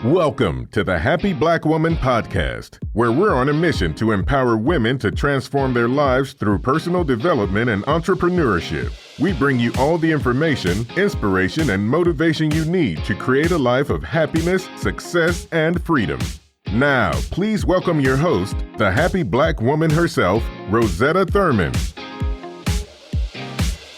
Welcome to the Happy Black Woman Podcast, where we're on a mission to empower women to transform their lives through personal development and entrepreneurship. We bring you all the information, inspiration, and motivation you need to create a life of happiness, success, and freedom. Now, please welcome your host, the happy Black woman herself, Rosetta Thurman.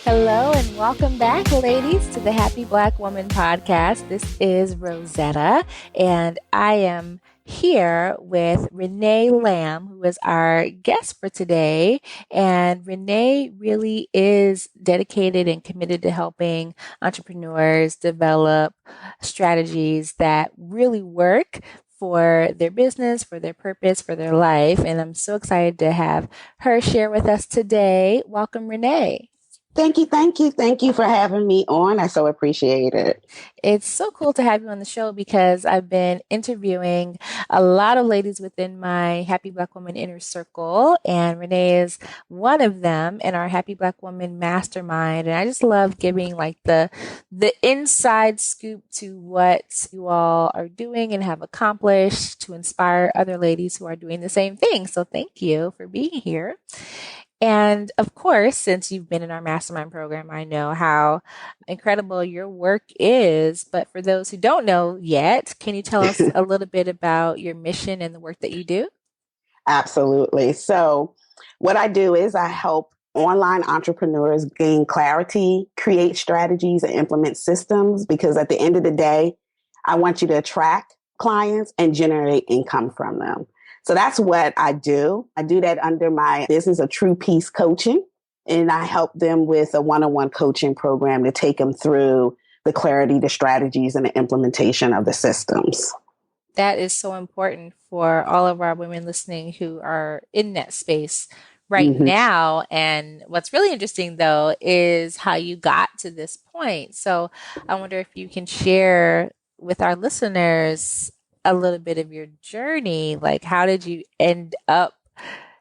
Hello and welcome back, ladies, to the Happy Black Woman Podcast. This is Rosetta, and I am here with Renee Lamb, who is our guest for today. And Renee really is dedicated and committed to helping entrepreneurs develop strategies that really work for their business, for their purpose, for their life. And I'm so excited to have her share with us today. Welcome, Renee. Thank you for having me on. I so appreciate it. It's so cool to have you on the show because I've been interviewing a lot of ladies within my Happy Black Woman Inner Circle, and Renee is one of them in our Happy Black Woman Mastermind. And I just love giving like the inside scoop to what you all are doing and have accomplished to inspire other ladies who are doing the same thing. So thank you for being here. And of course, since you've been in our mastermind program, I know how incredible your work is. But for those who don't know yet, can you tell us a little bit about your mission and the work that you do? Absolutely. So what I do is I help online entrepreneurs gain clarity, create strategies, and implement systems, because at the end of the day, I want you to attract clients and generate income from them. So that's what I do. I do that under my business of True Peace Coaching, and I help them with a one-on-one coaching program to take them through the clarity, the strategies, and the implementation of the systems. That is so important for all of our women listening who are in that space right now. And what's really interesting, though, is how you got to this point. So I wonder if you can share with our listeners a little bit of your journey. Like, how did you end up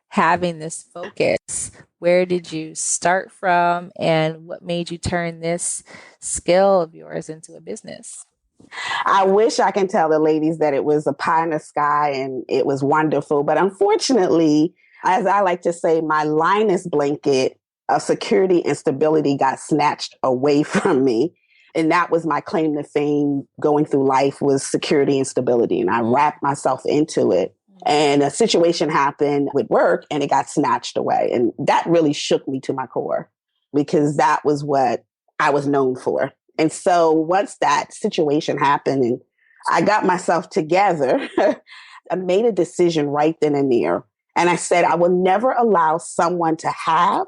having this focus? Where did you start from? And what made you turn this skill of yours into a business? I wish I can tell the ladies that it was a pie in the sky and it was wonderful. But unfortunately, as I like to say, my Linus blanket of security and stability got snatched away from me. And that was my claim to fame going through life, was security and stability. And I wrapped myself into it. And a situation happened with work and it got snatched away. And that really shook me to my core, because that was what I was known for. And so once that situation happened and I got myself together, I made a decision right then and there. And I said, I will never allow someone to have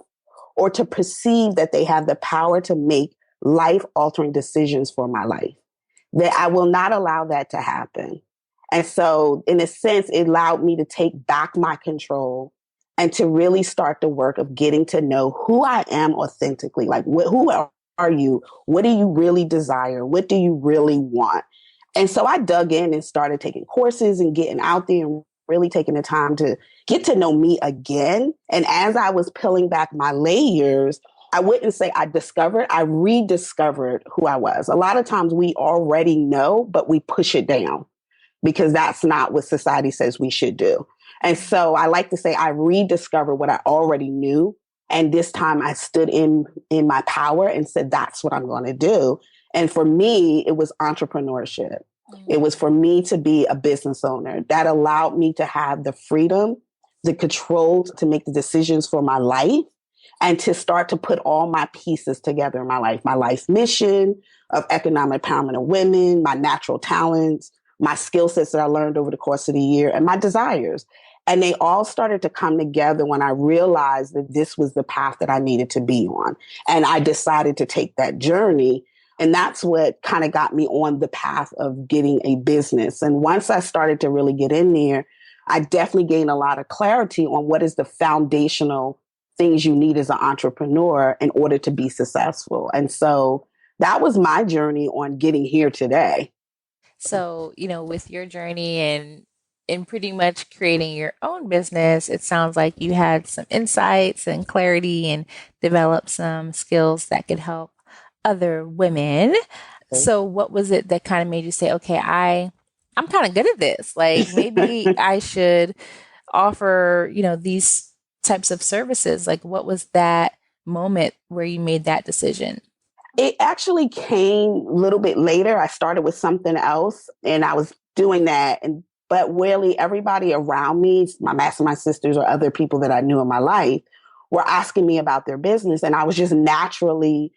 or to perceive that they have the power to make life-altering decisions for my life. That I will not allow that to happen. And so, in a sense, it allowed me to take back my control and to really start the work of getting to know who I am authentically. Like, who are you? What do you really desire? What do you really want? And so I dug in and started taking courses and getting out there and really taking the time to get to know me again. And as I was peeling back my layers, I wouldn't say I rediscovered who I was. A lot of times we already know, but we push it down because that's not what society says we should do. And so I like to say I rediscovered what I already knew. And this time I stood in my power and said, that's what I'm going to do. And for me, it was entrepreneurship. It was for me to be a business owner. That allowed me to have the freedom, the control to make the decisions for my life, and to start to put all my pieces together in my life mission of economic empowerment of women, my natural talents, my skill sets that I learned over the course of the year, and my desires. And they all started to come together when I realized that this was the path that I needed to be on. And I decided to take that journey. And that's what kind of got me on the path of getting a business. And once I started to really get in there, I definitely gained a lot of clarity on what is the foundational things you need as an entrepreneur in order to be successful. And so that was my journey on getting here today. So, with your journey and in pretty much creating your own business, it sounds like you had some insights and clarity and developed some skills that could help other women. Okay. So what was it that kind of made you say, okay, I I'm kind of good at this. Like maybe I should offer, these types of services. Like what was that moment where you made that decision? It actually came a little bit later. I started with something else and I was doing that. But really everybody around me, my mastermind sisters or other people that I knew in my life, were asking me about their business. And I was just naturally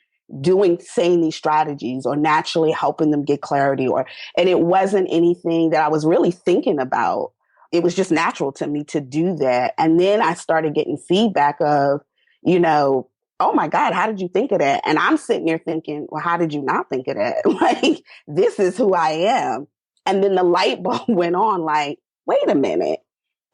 saying these strategies or naturally helping them get clarity and it wasn't anything that I was really thinking about. It was just natural to me to do that. And then I started getting feedback of, you know, oh my God, how did you think of that? And I'm sitting there thinking, well, how did you not think of that? Like, this is who I am. And then the light bulb went on like, wait a minute.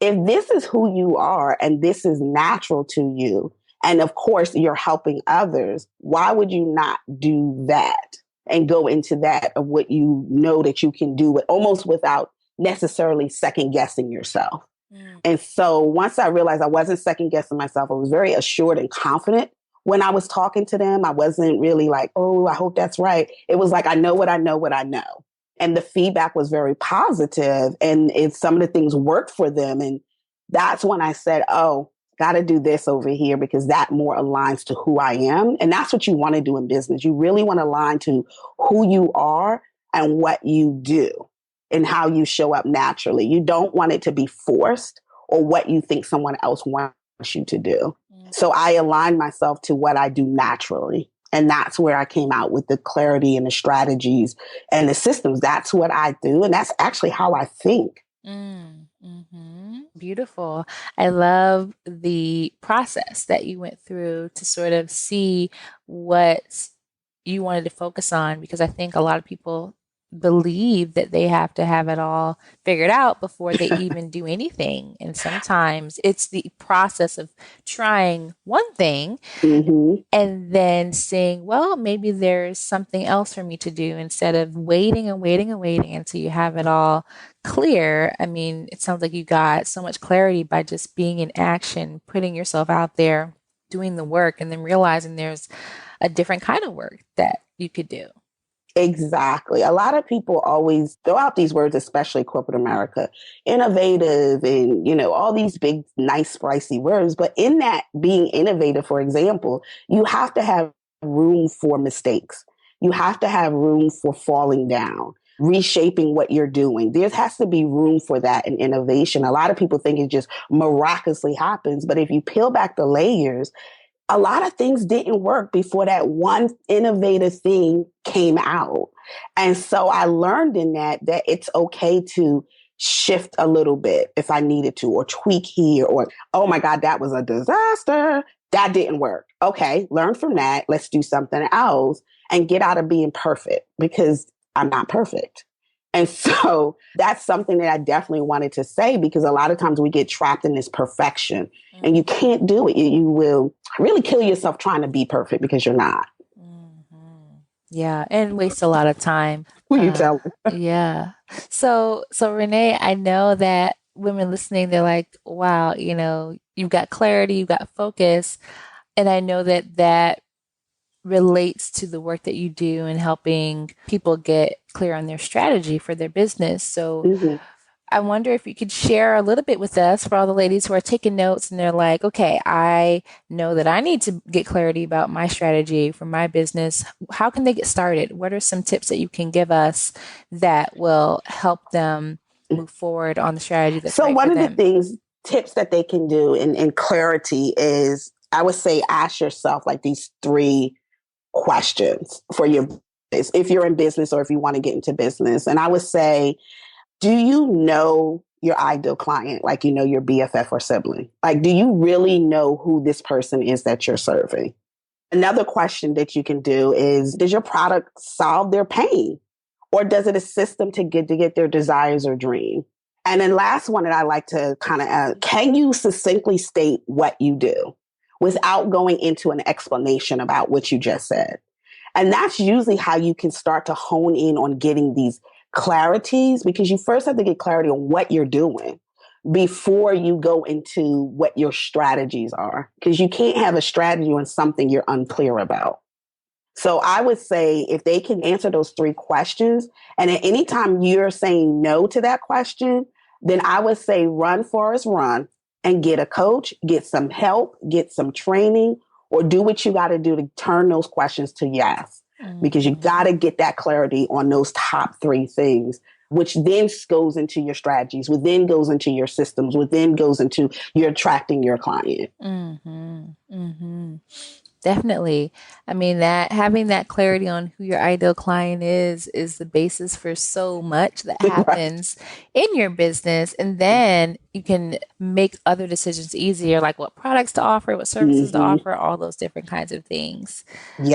If this is who you are and this is natural to you, and of course you're helping others, why would you not do that and go into that of what you know that you can do it almost without necessarily second guessing yourself? And so once I realized I wasn't second guessing myself, I was very assured and confident when I was talking to them. I wasn't really like, oh, I hope that's right. It was like, I know what I know, what I know. And the feedback was very positive, and some of the things worked for them. And that's when I said, oh, got to do this over here because that more aligns to who I am. And that's what you want to do in business. You really want to align to who you are and what you do and how you show up naturally. You don't want it to be forced or what you think someone else wants you to do. So I aligned myself to what I do naturally. And that's where I came out with the clarity and the strategies and the systems. That's what I do. And that's actually how I think. Beautiful. I love the process that you went through to sort of see what you wanted to focus on, because I think a lot of people believe that they have to have it all figured out before they even do anything. And sometimes it's the process of trying one thing and then saying, well, maybe there's something else for me to do instead of waiting and waiting and waiting until you have it all clear. I mean, it sounds like you got so much clarity by just being in action, putting yourself out there, doing the work, and then realizing there's a different kind of work that you could do. Exactly. A lot of people always throw out these words, especially corporate America, innovative and, all these big, nice, spicy words. But in that being innovative, for example, you have to have room for mistakes. You have to have room for falling down, reshaping what you're doing. There has to be room for that in innovation. A lot of people think it just miraculously happens. But if you peel back the layers, a lot of things didn't work before that one innovative thing came out. And so I learned in that it's okay to shift a little bit if I needed to, or tweak here, or, oh my God, that was a disaster. That didn't work. Okay, learn from that. Let's do something else and get out of being perfect, because I'm not perfect. And so that's something that I definitely wanted to say, because a lot of times we get trapped in this perfection and you can't do it. You will really kill yourself trying to be perfect because you're not. Yeah, and waste a lot of time. Who you tell? Yeah. So Renee, I know that women listening, they're like, wow, you've got clarity, you've got focus. And I know that relates to the work that you do in helping people get clear on their strategy for their business. So I wonder if you could share a little bit with us, for all the ladies who are taking notes and they're like, okay, I know that I need to get clarity about my strategy for my business. How can they get started? What are some tips that you can give us that will help them move forward on the strategy that's right for them? So one of the tips that they can do in clarity is, I would say, ask yourself like these 3 questions for your business, if you're in business or if you want to get into business. And I would say, do you know your ideal client? Like, your BFF or sibling? Like, do you really know who this person is that you're serving? Another question that you can do is, does your product solve their pain? Or does it assist them to get their desires or dream? And then last one that I like to kind of can you succinctly state what you do without going into an explanation about what you just said? And that's usually how you can start to hone in on getting these clarities, because you first have to get clarity on what you're doing before you go into what your strategies are, because you can't have a strategy on something you're unclear about. So I would say if they can answer those 3 questions, and at any time you're saying no to that question, then I would say run, Forrest, run, and get a coach, get some help, get some training, or do what you got to do to turn those questions to yes. Because you got to get that clarity on those top 3 things, which then goes into your strategies, which then goes into your systems, which then goes into your attracting your client. Definitely. I mean, that having that clarity on who your ideal client is the basis for so much that Right. happens in your business. And then you can make other decisions easier, like what products to offer, what services to offer, all those different kinds of things. Yes.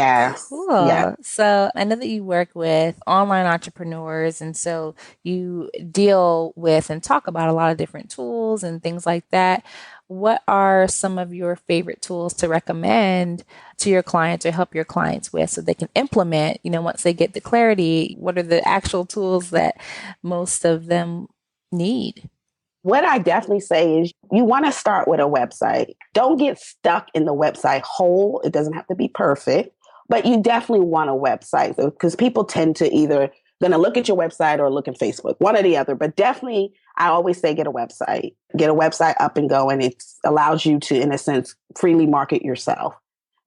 Yeah. Cool. So I know that you work with online entrepreneurs, and so you deal with and talk about a lot of different tools and things like that. What are some of your favorite tools to recommend to your clients or help your clients with so they can implement, once they get the clarity, what are the actual tools that most of them need? What I definitely say is you want to start with a website. Don't get stuck in the website hole. It doesn't have to be perfect, but you definitely want a website because people tend to either going to look at your website or look at Facebook, one or the other. But definitely, I always say get a website. Get a website up and going. It allows you to, in a sense, freely market yourself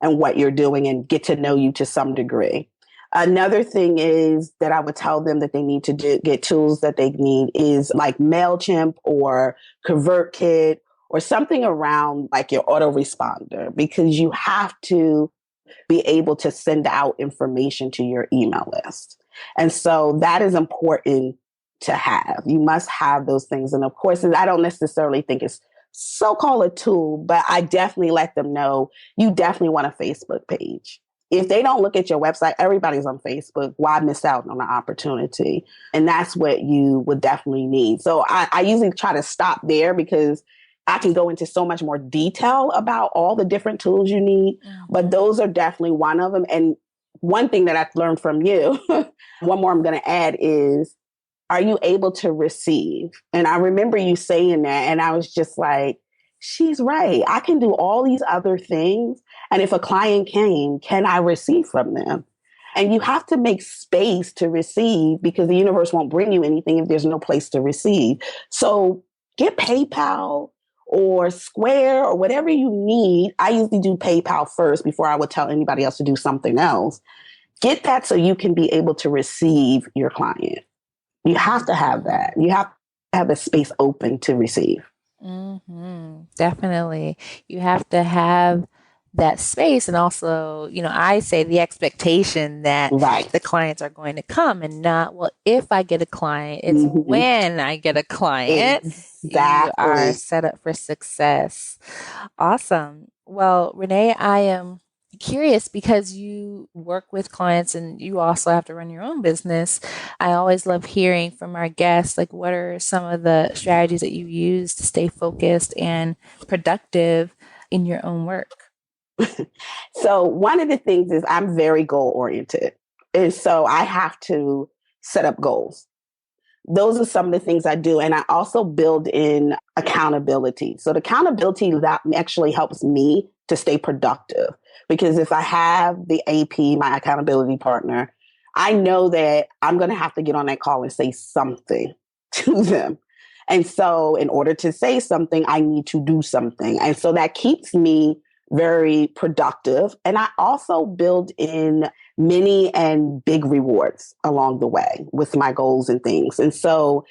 and what you're doing and get to know you to some degree. Another thing is that I would tell them that they need to get tools that they need is like MailChimp or ConvertKit or something around like your autoresponder, because you have to be able to send out information to your email list. And so that is important to have. You must have those things. And of course, I don't necessarily think it's so-called a tool, but I definitely let them know you definitely want a Facebook page. If they don't look at your website, everybody's on Facebook. Why miss out on the opportunity? And that's what you would definitely need. So I usually try to stop there because I can go into so much more detail about all the different tools you need, but those are definitely one of them. And one thing that I've learned from you, one more I'm going to add is, are you able to receive? And I remember you saying that, and I was just like, she's right. I can do all these other things. And if a client came, can I receive from them? And you have to make space to receive because the universe won't bring you anything if there's no place to receive. So get PayPal or Square or whatever you need. I usually do PayPal first before I would tell anybody else to do something else. Get that so you can be able to receive your client. You have to have that. You have to have the space open to receive. Definitely. You have to have that space. And also, I say the expectation that the clients are going to come and not, well, if I get a client, it's when I get a client. Exactly. You are set up for success. Awesome. Well, Renee, I am curious because you work with clients and you also have to run your own business. I always love hearing from our guests, like what are some of the strategies that you use to stay focused and productive in your own work? So one of the things is I'm very goal oriented. And so I have to set up goals. Those are some of the things I do. And I also build in accountability. So the accountability that actually helps me to stay productive. Because if I have the AP, my accountability partner, I know that I'm going to have to get on that call and say something to them. And so in order to say something, I need to do something. And so that keeps me very productive. And I also build in mini and big rewards along the way with my goals and things. And so,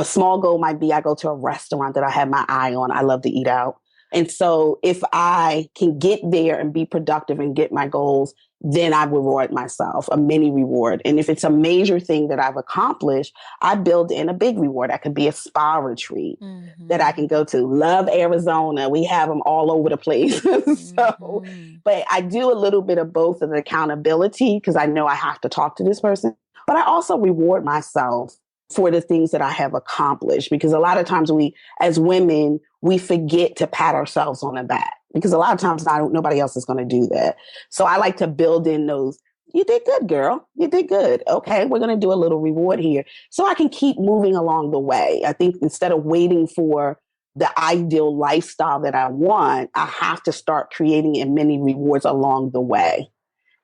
small goal might be I go to a restaurant that I have my eye on. I love to eat out. And so if I can get there and be productive and get my goals, then I reward myself, a mini reward. And if it's a major thing that I've accomplished, I build in a big reward. That could be a spa retreat that I can go to. Love Arizona. We have them all over the place. But I do a little bit of both of the accountability because I know I have to talk to this person, but I also reward myself for the things that I have accomplished, because a lot of times we, as women, we forget to pat ourselves on the back because a lot of times nobody else is going to do that. So I like to build in those, you did good, girl. You did good. Okay, we're going to do a little reward here so I can keep moving along the way. I think instead of waiting for the ideal lifestyle that I want, I have to start creating many rewards along the way.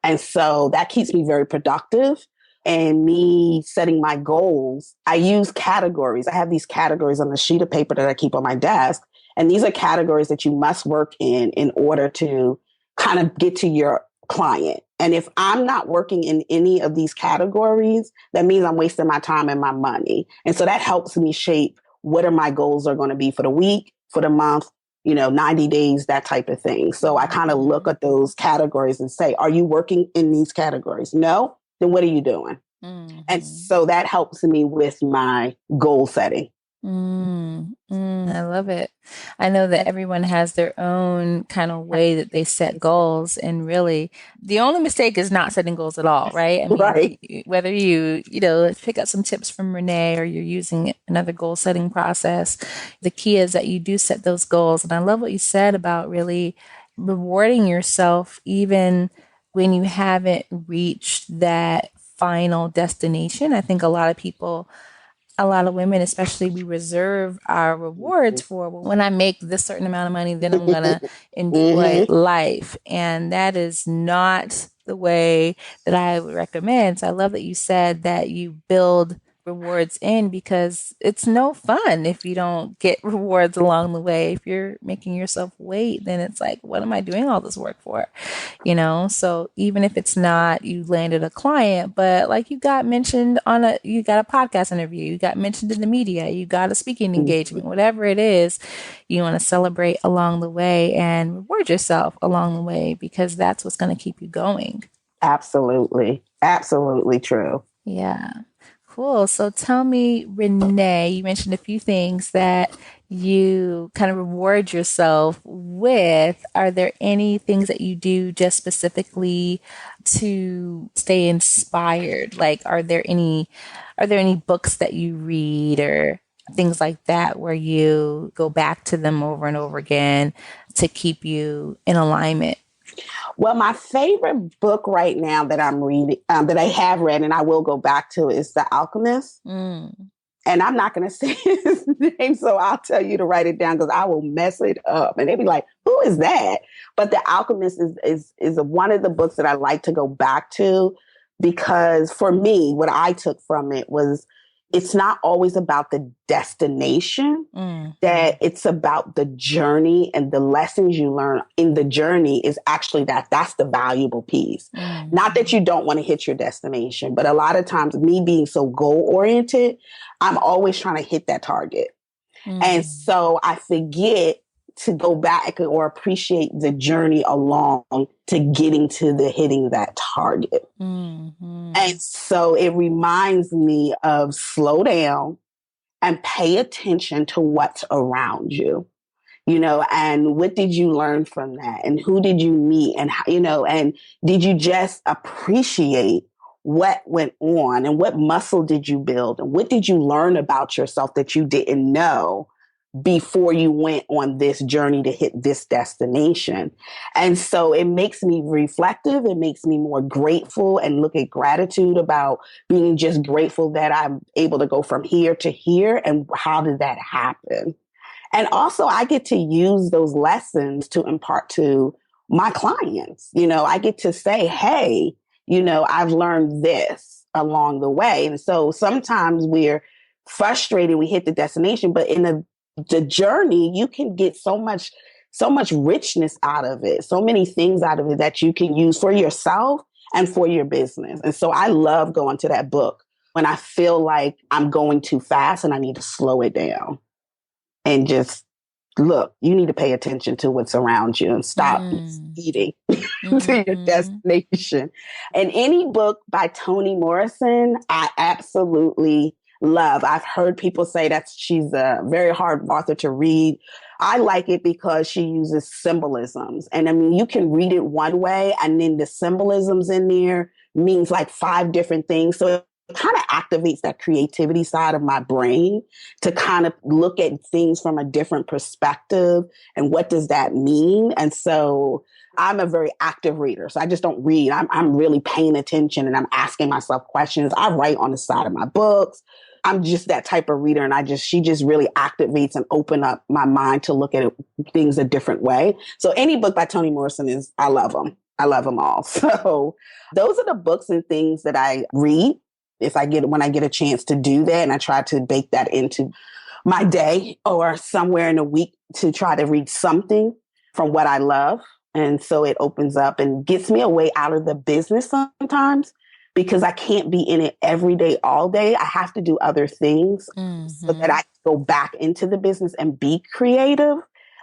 And so that keeps me very productive. And me setting my goals, I use categories. I have these categories on the sheet of paper that I keep on my desk. And these are categories that you must work in order to kind of get to your client. And if I'm not working in any of these categories, that means I'm wasting my time and my money. And so that helps me shape what are my goals are going to be for the week, for the month, 90 days, that type of thing. So I kind of look at those categories and say, are you working in these categories? No? Then what are you doing? Mm-hmm. And so that helps me with my goal setting. I love it. I know that everyone has their own kind of way that they set goals, and really the only mistake is not setting goals at all, right? I mean, right. Whether you pick up some tips from Renee or you're using another goal setting process, the key is that you do set those goals. And I love what you said about really rewarding yourself even when you haven't reached that final destination. I think a lot of women, especially, we reserve our rewards for, well, when I make this certain amount of money, then I'm going to enjoy life. And that is not the way that I would recommend. So I love that you said that you build rewards in, because it's no fun if you don't get rewards along the way. If you're making yourself wait, then it's like, what am I doing all this work for? So even if it's not, you landed a client, but like you got mentioned you got a podcast interview, you got mentioned in the media, you got a speaking engagement, whatever it is, you want to celebrate along the way and reward yourself along the way, because that's what's going to keep you going. Absolutely. Absolutely true. Yeah. Cool. So tell me, Renee, you mentioned a few things that you kind of reward yourself with. Are there any things that you do just specifically to stay inspired? Like, are there any books that you read or things like that where you go back to them over and over again to keep you in alignment? Well, my favorite book right now that I'm reading, that I have read and I will go back to, is The Alchemist. And I'm not going to say his name, so I'll tell you to write it down because I will mess it up. And they'll be like, who is that? But The Alchemist is one of the books that I like to go back to, because for me, what I took from it was, it's not always about the destination, that it's about the journey, and the lessons you learn in the journey is actually that's the valuable piece. Not that you don't want to hit your destination, but a lot of times, me being so goal oriented, I'm always trying to hit that target. And so I forget to go back or appreciate the journey along to getting to the hitting that target. And so it reminds me of slow down and pay attention to what's around you, and what did you learn from that? And who did you meet? And, and did you just appreciate what went on, and what muscle did you build? And what did you learn about yourself that you didn't know before you went on this journey to hit this destination? And so it makes me reflective. It makes me more grateful and look at gratitude about being just grateful that I'm able to go from here to here. And how did that happen? And also I get to use those lessons to impart to my clients. I get to say, hey, I've learned this along the way. And so sometimes we're frustrated, we hit the destination, but in the journey, you can get so much richness out of it, so many things out of it that you can use for yourself and for your business. And so I love going to that book when I feel like I'm going too fast and I need to slow it down and just look, you need to pay attention to what's around you and stop speeding to your destination. And any book by Toni Morrison, I absolutely love. I've heard people say that she's a very hard author to read. I like it because she uses symbolisms. And I mean, you can read it one way, and then the symbolisms in there means like 5 different things. So it kind of activates that creativity side of my brain to kind of look at things from a different perspective. And what does that mean? And so I'm a very active reader. So I just don't read. I'm really paying attention, and I'm asking myself questions. I write on the side of my books. I'm just that type of reader. And she just really activates and open up my mind to look at things a different way. So any book by Toni Morrison I love them. I love them all. So those are the books and things that I read when I get a chance to do that. And I try to bake that into my day or somewhere in a week to try to read something from what I love. And so it opens up and gets me away out of the business sometimes because I can't be in it every day, all day. I have to do other things so that I go back into the business and be creative.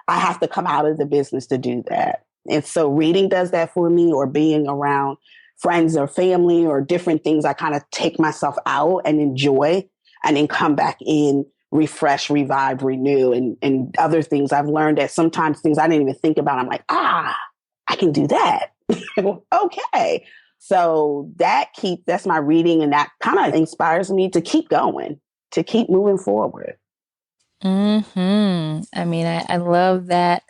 I have to come out of the business to do that. And so reading does that for me, or being around friends or family or different things. I kind of take myself out and enjoy and then come back in, refresh, revive, renew, and other things. I've learned that sometimes things I didn't even think about, I'm like, I can do that. Okay. So that's my reading, and that kind of inspires me to keep going, to keep moving forward. I mean, I love that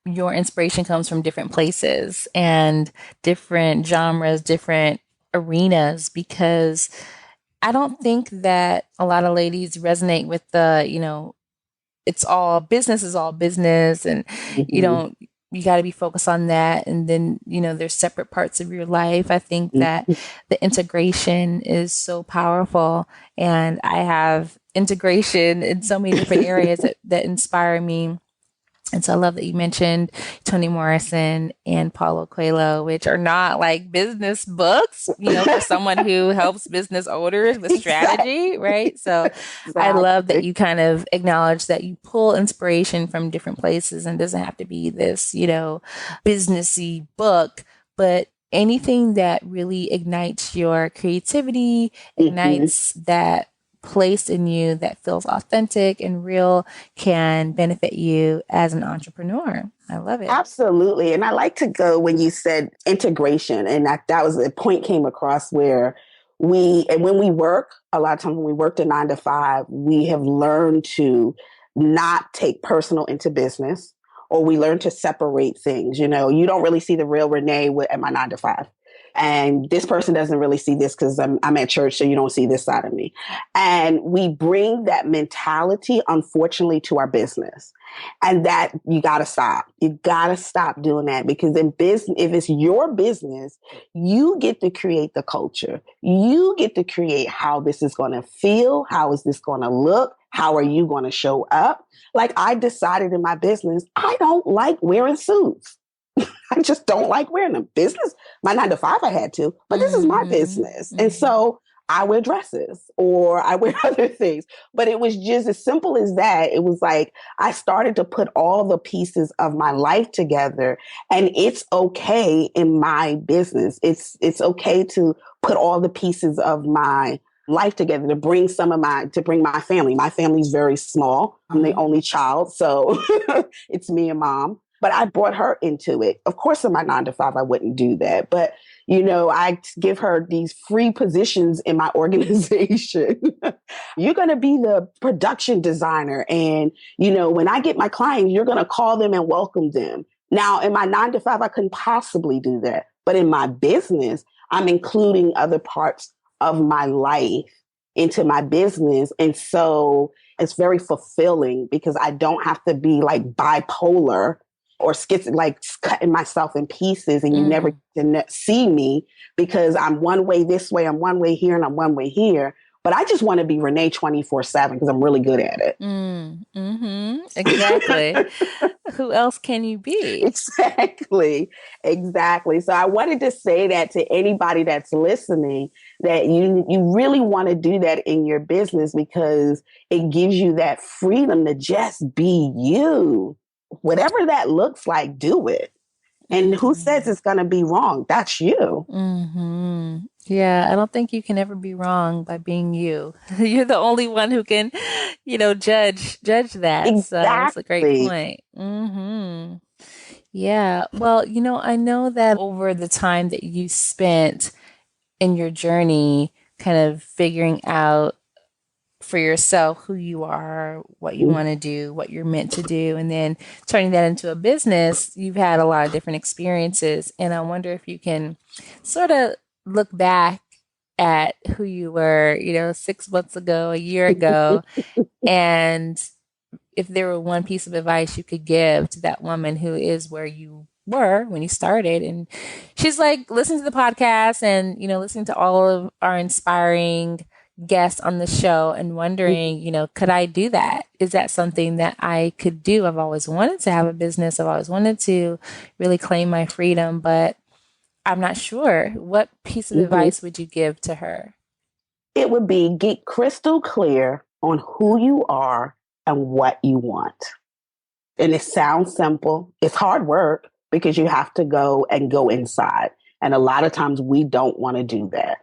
your inspiration comes from different places and different genres, different arenas, because I don't think that a lot of ladies resonate with the, it's all business is all business, and you got to be focused on that. And then, there's separate parts of your life. I think that the integration is so powerful, and I have integration in so many different areas that inspire me. And so I love that you mentioned Toni Morrison and Paulo Coelho, which are not like business books, for someone who helps business owners with strategy, right? So I love that you kind of acknowledge that you pull inspiration from different places, and it doesn't have to be this, businessy book, but anything that really ignites your creativity, ignites that place in you that feels authentic and real, can benefit you as an entrepreneur. I love it. Absolutely. And I like to go when you said integration, and that was the point came across where when we work, a lot of times when we work the 9 to 5, we have learned to not take personal into business, or we learn to separate things. You don't really see the real Renee at my 9 to 5. And this person doesn't really see this because I'm at church, so you don't see this side of me. And we bring that mentality, unfortunately, to our business. And that you got to stop. You got to stop doing that, because in business, if it's your business, you get to create the culture. You get to create how this is going to feel. How is this going to look? How are you going to show up? Like, I decided in my business, I don't like wearing suits. I just don't like wearing them. Business, my 9 to 5, I had to, but this is my business. And so I wear dresses or I wear other things. But it was just as simple as that. It was like I started to put all the pieces of my life together, and it's okay in my business. It's okay to put all the pieces of my life together, to bring my family. My family's very small. I'm the only child, so it's me and mom. But I brought her into it. Of course, in my 9 to 5, I wouldn't do that. But, I give her these free positions in my organization. You're going to be the production designer. And, when I get my clients, you're going to call them and welcome them. Now, in my 9 to 5, I couldn't possibly do that. But in my business, I'm including other parts of my life into my business. And so it's very fulfilling because I don't have to be like bipolar or like cutting myself in pieces, and you never see me because I'm one way this way, I'm one way here, and I'm one way here. But I just want to be Renee 24/7 because I'm really good at it. Exactly. Who else can you be? Exactly. So I wanted to say that to anybody that's listening, that you really want to do that in your business, because it gives you that freedom to just be you. Whatever that looks like, do it. And who says it's going to be wrong? That's you. Yeah, I don't think you can ever be wrong by being you. You're the only one who can, judge that. Exactly. So that's a great point. Yeah. Well, I know that over the time that you spent in your journey, kind of figuring out for yourself who you are, what you want to do, what you're meant to do, and then turning that into a business, you've had a lot of different experiences. And I wonder if you can sort of look back at who you were, 6 months ago, a year ago, and if there were one piece of advice you could give to that woman who is where you were when you started. And she's like, listening to the podcast and, listening to all of our inspiring guests on the show and wondering, could I do that? Is that something that I could do? I've always wanted to have a business. I've always wanted to really claim my freedom, but I'm not sure. What piece of advice would you give to her? It would be get crystal clear on who you are and what you want. And it sounds simple. It's hard work because you have to go inside. And a lot of times we don't want to do that.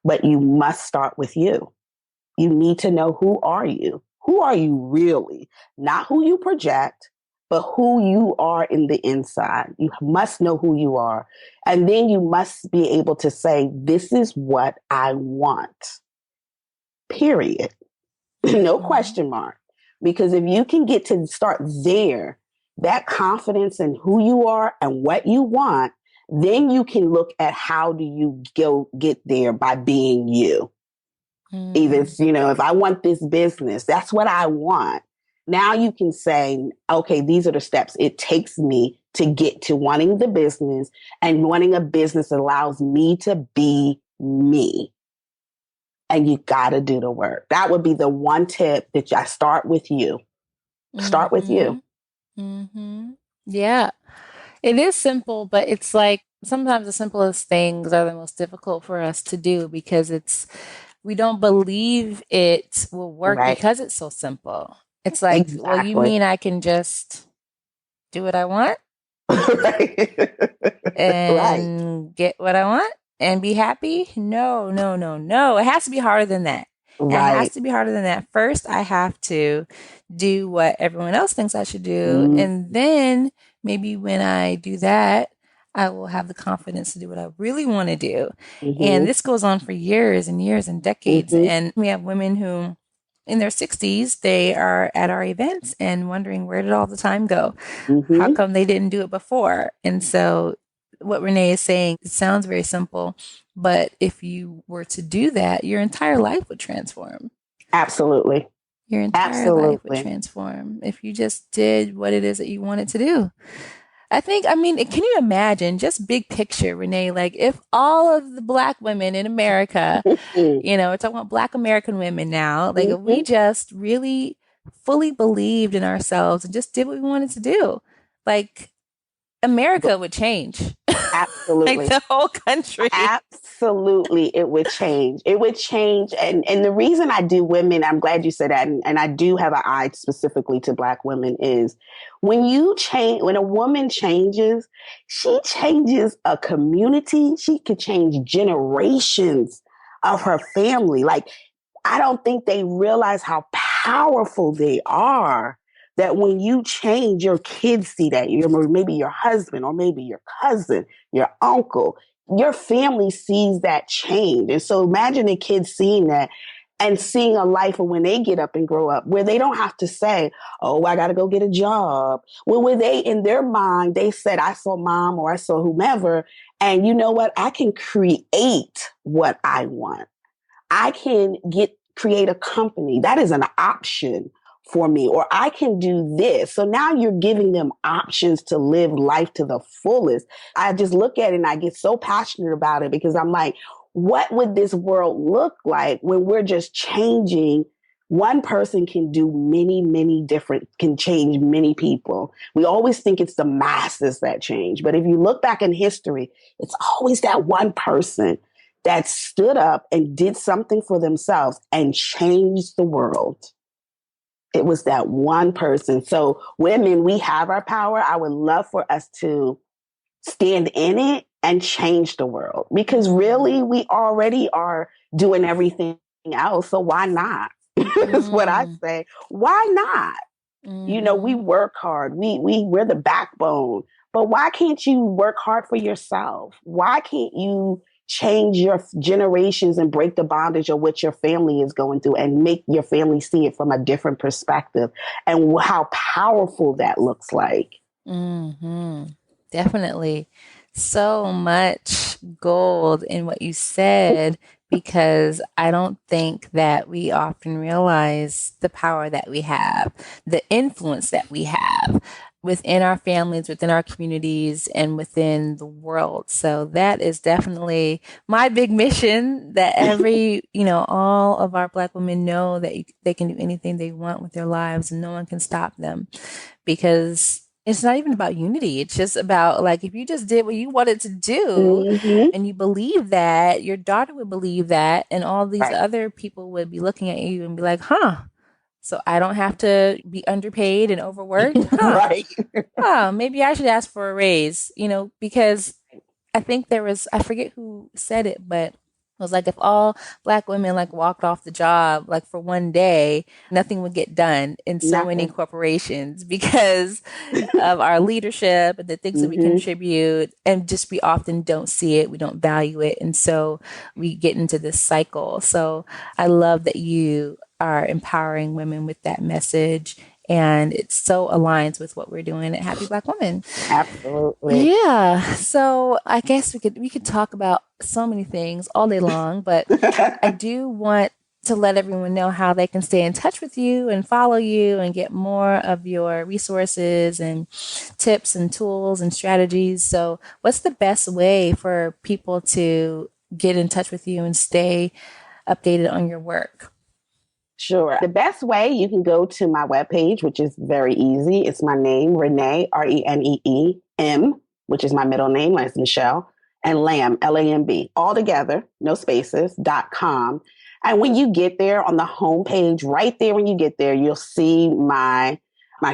But you must start with you. You need to know, who are you? Who are you really? Not who you project, but who you are in the inside. You must know who you are. And then you must be able to say, this is what I want. Period. No question mark. Because if you can get to start there, that confidence in who you are and what you want, then you can look at how do you get there by being you. Even, if I want this business, that's what I want. Now you can say, okay, these are the steps it takes me to get to wanting the business, and wanting a business allows me to be me. And you got to do the work. That would be the one tip, that I start with you. Start with you. Yeah. It is simple, but it's like sometimes the simplest things are the most difficult for us to do because we don't believe it will work because it's so simple. It's like, well, you mean I can just do what I want and get what I want and be happy? No. It has to be harder than that. It has to be harder than that. First, I have to do what everyone else thinks I should do. And then maybe when I do that, I will have the confidence to do what I really want to do. And this goes on for years and years and decades. And we have women who, in their 60s, they are at our events and wondering, where did all the time go? How come they didn't do it before? And so what Renee is saying, it sounds very simple, but if you were to do that, your entire life would transform. Absolutely. Your entire life would transform if you just did what it is that you wanted to do. Can you imagine, just big picture, Renee, like if all of the Black women in America, we're talking about Black American women now, like if we just really fully believed in ourselves and just did what we wanted to do, like America would change. Absolutely. Like the whole country. Absolutely. It would change. It would change. And the reason I do women, I'm glad you said that, and I do have an eye specifically to Black women, is when a woman changes, she changes a community. She could change generations of her family. Like, I don't think they realize how powerful they are. That when you change, your kids see that. Maybe your husband, or maybe your cousin, your uncle, your family sees that change. And so imagine a kid seeing that and seeing a life of when they get up and grow up, where they don't have to say, oh, I got to go get a job. Well, where they, in their mind, they said, I saw mom or I saw whomever. And you know what? I can create what I want. I can create a company. That is an option for me, or I can do this. So now you're giving them options to live life to the fullest. I just look at it and I get so passionate about it, because I'm like, what would this world look like when we're just changing? One person can do can change many people. We always think it's the masses that change. But if you look back in history, it's always that one person that stood up and did something for themselves and changed the world. It was that one person. So women, we have our power. I would love for us to stand in it and change the world, because really we already are doing everything else. So why not? That's what I say. Why not? We work hard. We're the backbone. But why can't you work hard for yourself? Why can't you change your generations and break the bondage of what your family is going through and make your family see it from a different perspective, and how powerful that looks like? Definitely. So much gold in what you said, because I don't think that we often realize the power that we have, the influence that we have. within our families, within our communities, and within the world. So that is definitely my big mission, that all of our Black women know that they can do anything they want with their lives and no one can stop them, because it's not even about unity. It's just about, like, if you just did what you wanted to do and you believe that, your daughter would believe that, and all these other people would be looking at you and be like, so I don't have to be underpaid and overworked. Right. Maybe I should ask for a raise, because I think I forget who said it, but it was like, if all Black women like walked off the job like for one day, nothing would get done in so many corporations because of our leadership and the things that we contribute, and just we often don't see it, we don't value it, and so we get into this cycle. So I love that you are empowering women with that message, and it so aligns with what we're doing at Happy Black Woman. Absolutely. Yeah. So I guess we could talk about so many things all day long, but I do want to let everyone know how they can stay in touch with you and follow you and get more of your resources and tips and tools and strategies. So what's the best way for people to get in touch with you and stay updated on your work? Sure. The best way, you can go to my webpage, which is very easy. It's my name, Renee, Reneem, which is my middle name, like Michelle, and Lamb, Lamb, all together, no spaces, .com. And when you get there on the homepage, right there when you get there, you'll see my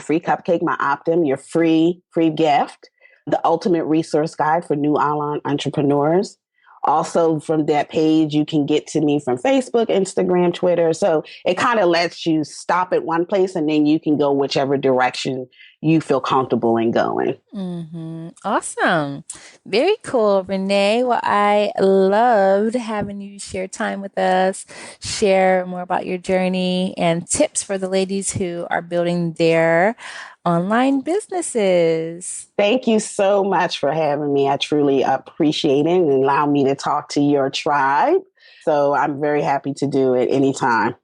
free cupcake, my Optum, your free gift, the ultimate resource guide for new online entrepreneurs. Also, from that page, you can get to me from Facebook, Instagram, Twitter. So it kind of lets you stop at one place and then you can go whichever direction you feel comfortable in going. Awesome. Very cool, Renee. Well, I loved having you share time with us, share more about your journey and tips for the ladies who are building their online businesses. Thank you so much for having me. I truly appreciate it and allow me to talk to your tribe. So I'm very happy to do it anytime.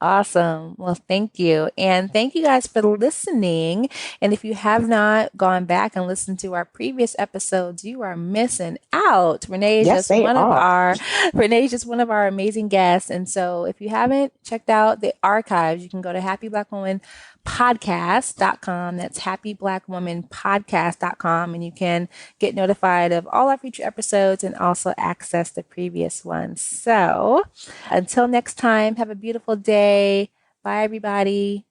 Awesome. Well, thank you. And thank you guys for listening. And if you have not gone back and listened to our previous episodes, you are missing out. Renee is just one of our amazing guests. And so if you haven't checked out the archives, you can go to happyblackwomanpodcast.com. That's happyblackwomanpodcast.com. And you can get notified of all our future episodes and also access the previous ones. So until next time, have a beautiful day. Bye, everybody.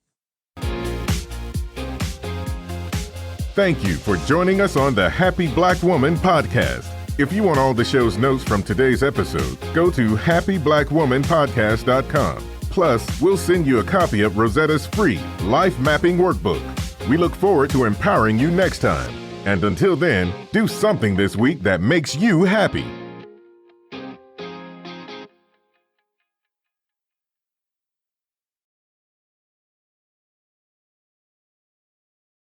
Thank you for joining us on the Happy Black Woman podcast. If you want all the show's notes from today's episode, go to happyblackwomanpodcast.com. Plus, we'll send you a copy of Rosetta's free life mapping workbook. We look forward to empowering you next time. And until then, do something this week that makes you happy.